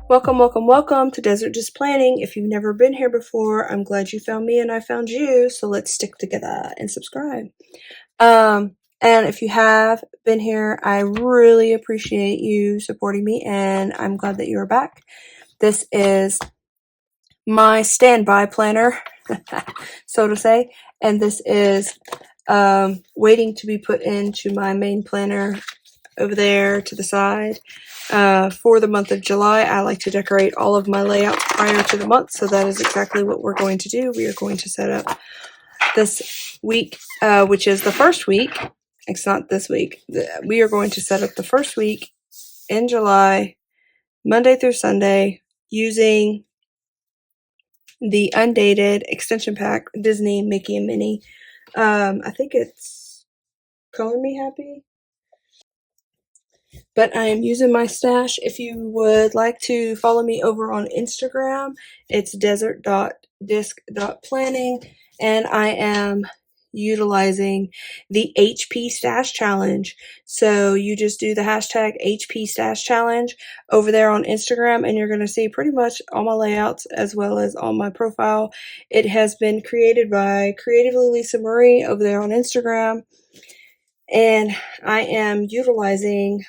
Welcome, welcome, welcome to Desert Just Planning. If you've never been here before, I'm glad you found me and I found you. So let's stick together and subscribe. And if you have been here, I really appreciate you supporting me and I'm glad that you are back. This is my standby planner, so to say, and this is waiting to be put into my main planner over there to the side. For the month of July, I like to decorate all of my layouts prior to the month, so that is exactly what we're going to do. We are going to set up this week, which is the first week. It's not this week. We are going to set up the first week in July, Monday through Sunday, using the Undated extension pack, Disney, Mickey, and Minnie. I think it's Color Me Happy. But I am using my stash. If you would like to follow me over on Instagram, it's desert.disc.planning, and I am utilizing the HP Stash Challenge. So you just do the hashtag HP Stash Challenge over there on Instagram, and you're going to see pretty much all my layouts as well as all my profile. It has been created by Creatively Lisa Marie over there on Instagram, and I am utilizing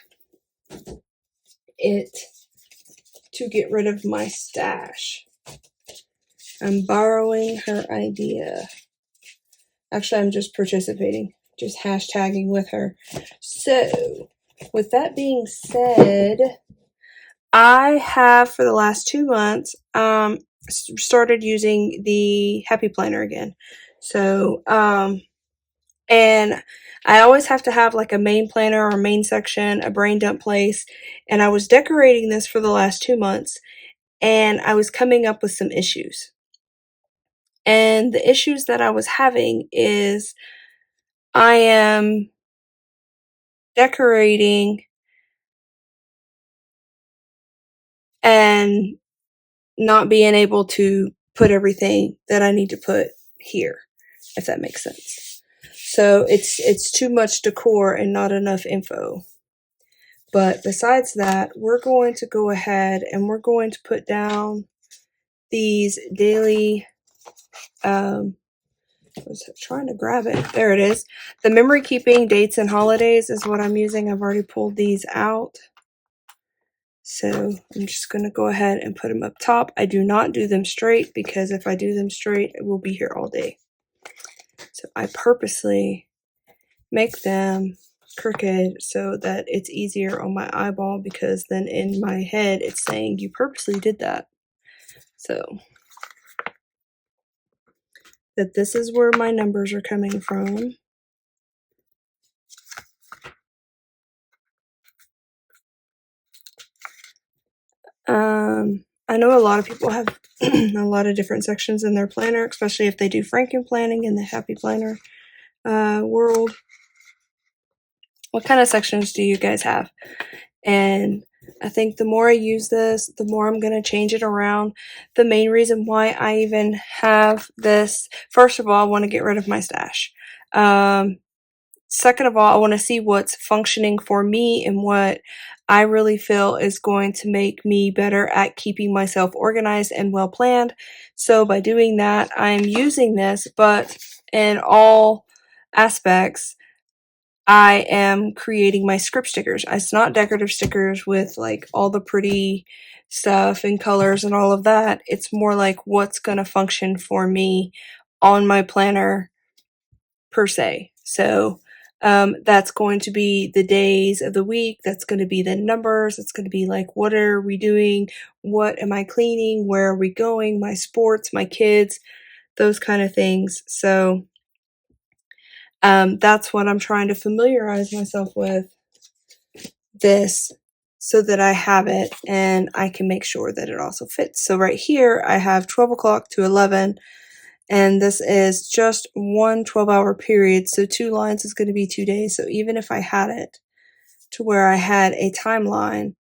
it to get rid of my stash. I'm borrowing her idea. Actually, I'm just participating, just hashtagging with her. So, with that being said, I have for the last 2 months started using the Happy Planner again. So, and I always have to have like a main planner or main section, a brain dump place. And I was decorating this for the last 2 months and I was coming up with some issues. And the issues that I was having is I am decorating and not being able to put everything that I need to put here, if that makes sense. So it's too much decor and not enough info. But besides that, we're going to go ahead and we're going to put down these daily, I was trying to grab it. There it is. The memory keeping dates and holidays is what I'm using. I've already pulled these out. So I'm just going to go ahead and put them up top. I do not do them straight because if I do them straight, it will be here all day. So I purposely make them crooked so that it's easier on my eyeball, because then in my head it's saying you purposely did that. So that this is where my numbers are coming from. I know a lot of people have a lot of different sections in their planner, especially if they do frankenplanning in the Happy Planner world. What kind of sections do you guys have? And I think the more I use this, the more I'm going to change it around. The main reason why I even have this, first of all, I want to get rid of my stash. Second of all, I want to see what's functioning for me and what I really feel is going to make me better at keeping myself organized and well planned. So by doing that, I'm using this, but in all aspects, I am creating my script stickers. It's not decorative stickers with like all the pretty stuff and colors and all of that. It's more like what's going to function for me on my planner per se. So that's going to be the days of the week. That's going to be the numbers. It's going to be like, what are we doing? What am I cleaning? Where are we going? My sports, my kids, those kind of things. So that's what I'm trying to familiarize myself with this so that I have it and I can make sure that it also fits. So right here, I have 12 o'clock to 11. And this is just one 12-hour period, so 2 lines is going to be 2 days. So even if I had it to where I had a timeline,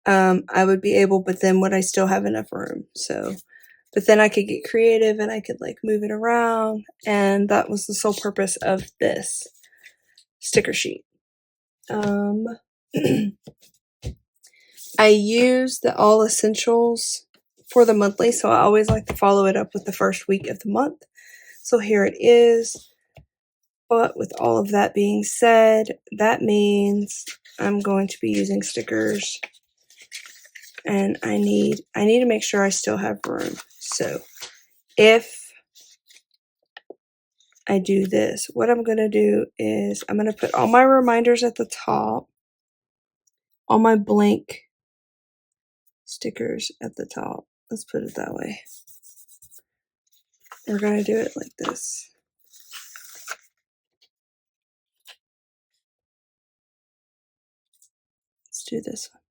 I would be able, but then would I still have enough room? So, but then I could get creative and I could like move it around, and that was the sole purpose of this sticker sheet. I use the All Essentials for the monthly, so I always like to follow it up with the first week of the month. So here it is. But with all of that being said, that means I'm going to be using stickers, and I need to make sure I still have room. So if I do this, what I'm going to do is I'm going to put all my reminders at the top, all my blank stickers at the top. Let's put it that way. We're going to do it like this. Let's do this one.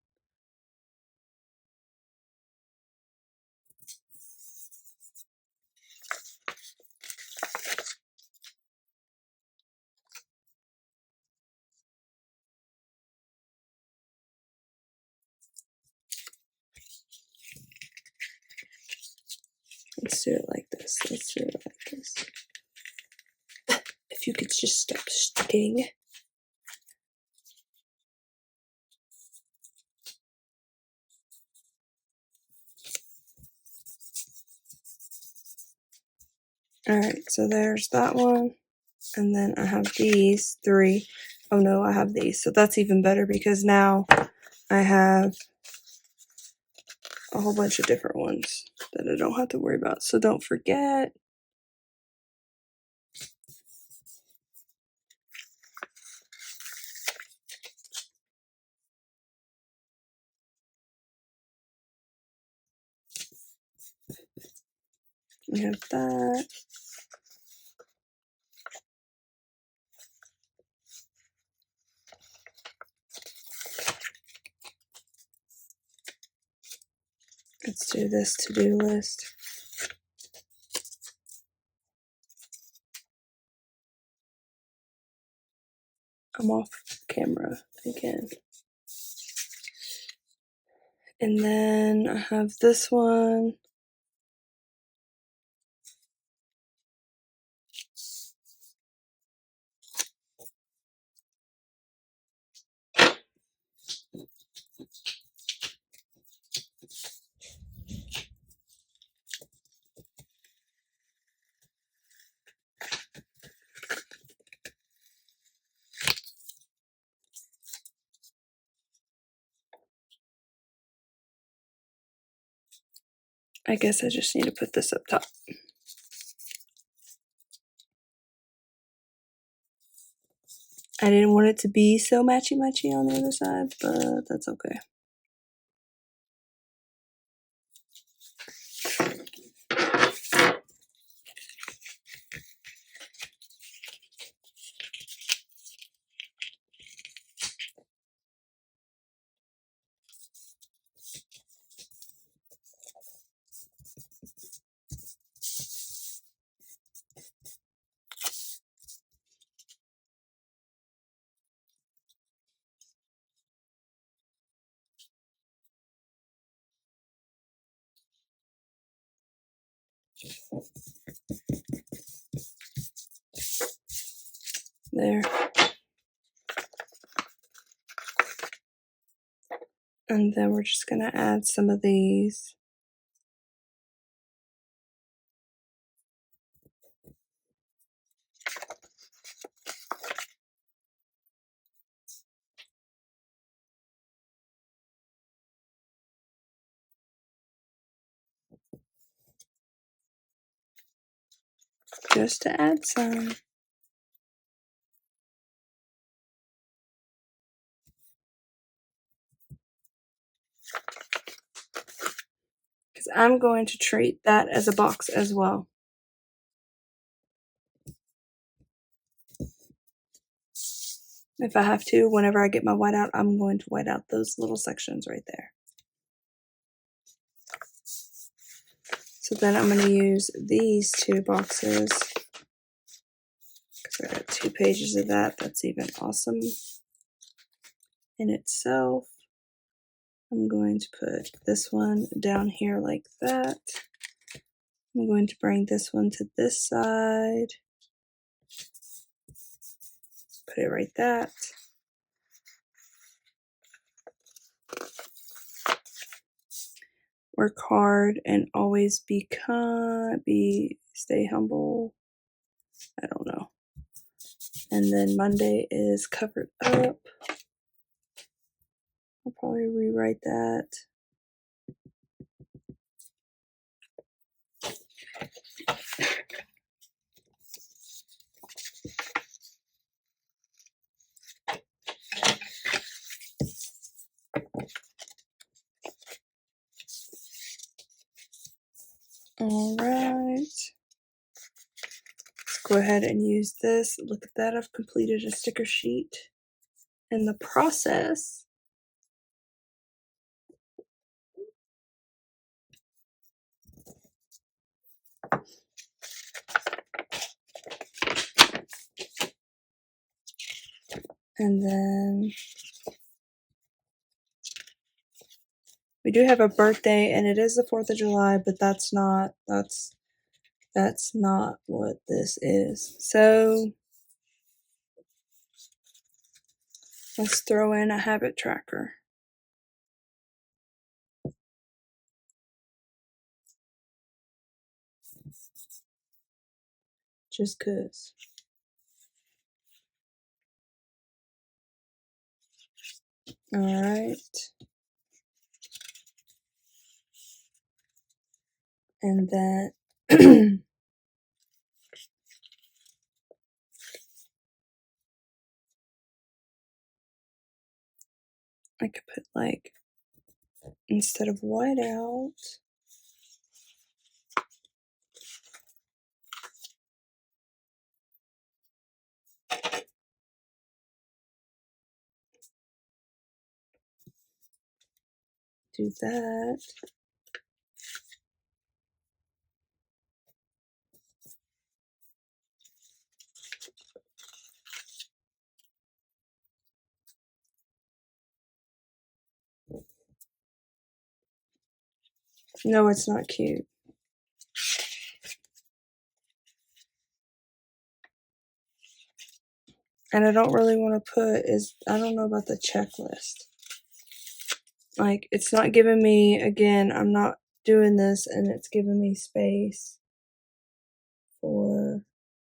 Let's do it like this. Let's do it like this. If you could just stop sticking. Alright, so there's that one. And then I have these 3. Oh no, I have these. So that's even better because now I have a whole bunch of different ones that I don't have to worry about. So don't forget. We have that. Let's do this to-do list. I'm off camera again. And then I have this one. I guess I just need to put this up top. I didn't want it to be so matchy-matchy on the other side, but that's okay. There. And then we're just going to add some of these. Just to add some. Because I'm going to treat that as a box as well. If I have to, whenever I get my whiteout, I'm going to white out those little sections right there. So then I'm going to use these 2 boxes. Because I got 2 pages of that. That's even awesome in itself. I'm going to put this one down here like that. I'm going to bring this one to this side. Put it right that. work hard and always be kind, stay humble. I don't know. And then Monday is covered up. I'll probably rewrite that. All right. Let's go ahead and use this. Look at that. I've completed a sticker sheet in the process. And then we do have a birthday, and it is the 4th of July, but that's not what this is. So let's throw in a habit tracker. Just 'cause. All right. And then I could put, like, instead of white out, do that. No, it's not cute. And I don't really want to put I don't know about the checklist. Like, it's not giving me, again, I'm not doing this, and it's giving me space for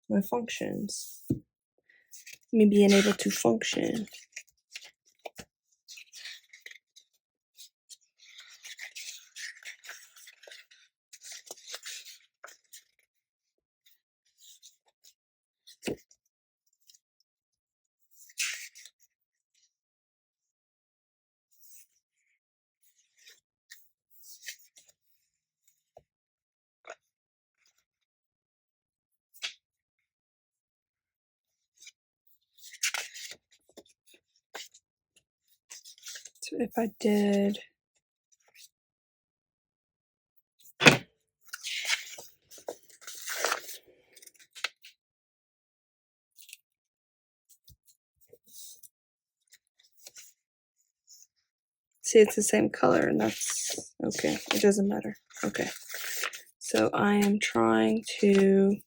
my functions. Me being able to function. So if I did see, it's the same color, and that's okay. It doesn't matter. Okay. So I am trying to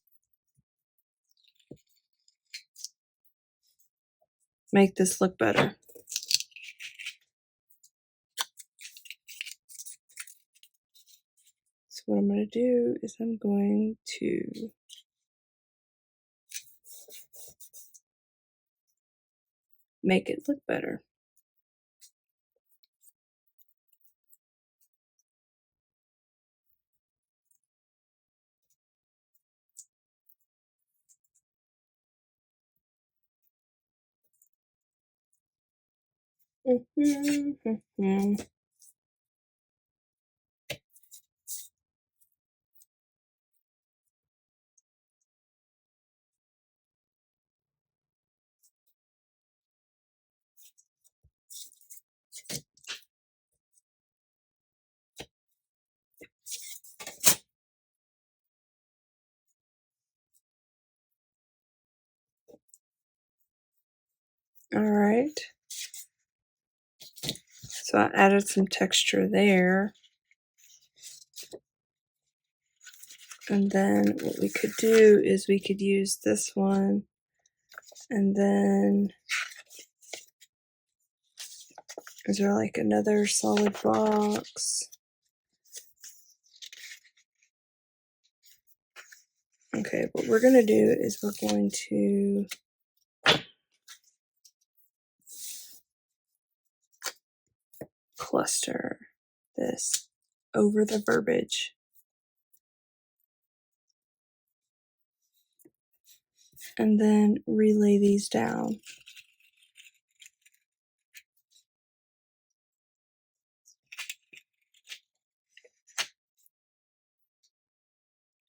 make this look better. So what I'm going to do is I'm going to make it look better. All right. So I added some texture there. And then what we could do is we could use this one, and then is there like another solid box? Okay, what we're going to do is we're going to cluster this over the verbiage. And then relay these down.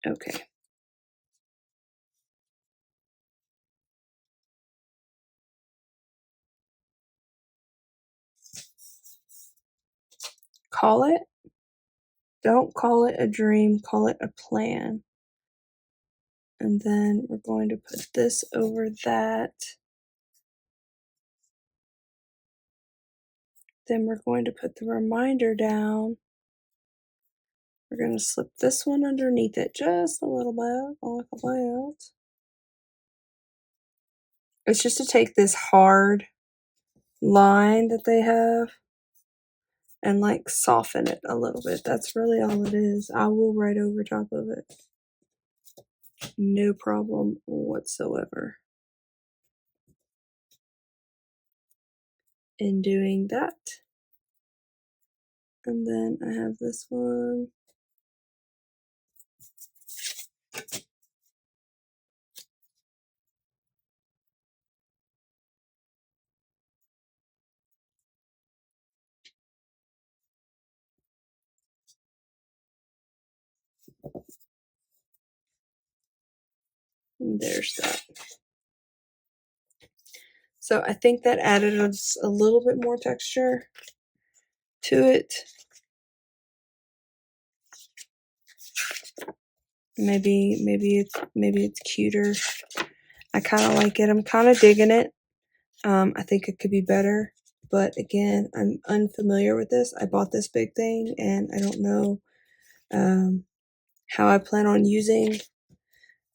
Okay. Don't call it a dream, call it a plan. And then we're going to put this over that. Then we're going to put the reminder down. We're going to slip this one underneath it just a little bit, like that. It's just to take this hard line that they have and like soften it a little bit. That's really all it is. I will write over top of it. No problem whatsoever in doing that. And then I have this one. And there's that. So I think that added us a little bit more texture to it. Maybe it's cuter. I kind of like it. I'm kind of digging it. I think it could be better, but again, I'm unfamiliar with this. I bought this big thing, and I don't know how I plan on using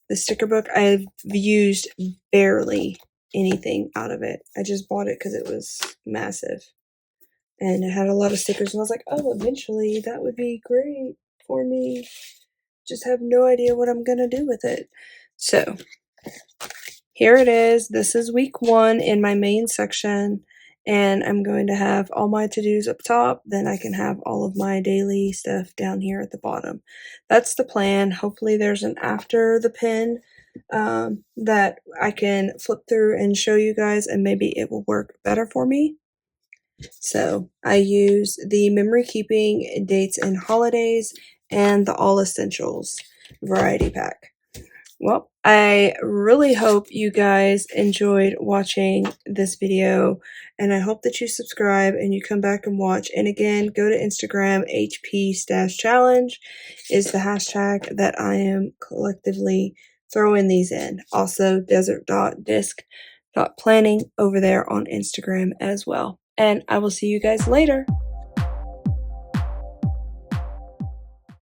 the sticker book. I've used barely anything out of it. I just bought it because it was massive, and it had a lot of stickers, and I was like, oh, eventually that would be great for me. Just have no idea what I'm gonna do with it. So here it is. This is week 1 in my main section, and I'm going to have all my to-dos up top. Then I can have all of my daily stuff down here at the bottom. That's the plan. Hopefully there's an after the pen that I can flip through and show you guys, and maybe it will work better for me. So I use the memory keeping, dates and holidays, and the all essentials variety pack. Well, I really hope you guys enjoyed watching this video, and I hope that you subscribe and you come back and watch. And again, go to Instagram. HP Stash Challenge is the hashtag that I am collectively throwing these in. Also, desert.disc.planning over there on Instagram as well. And I will see you guys later.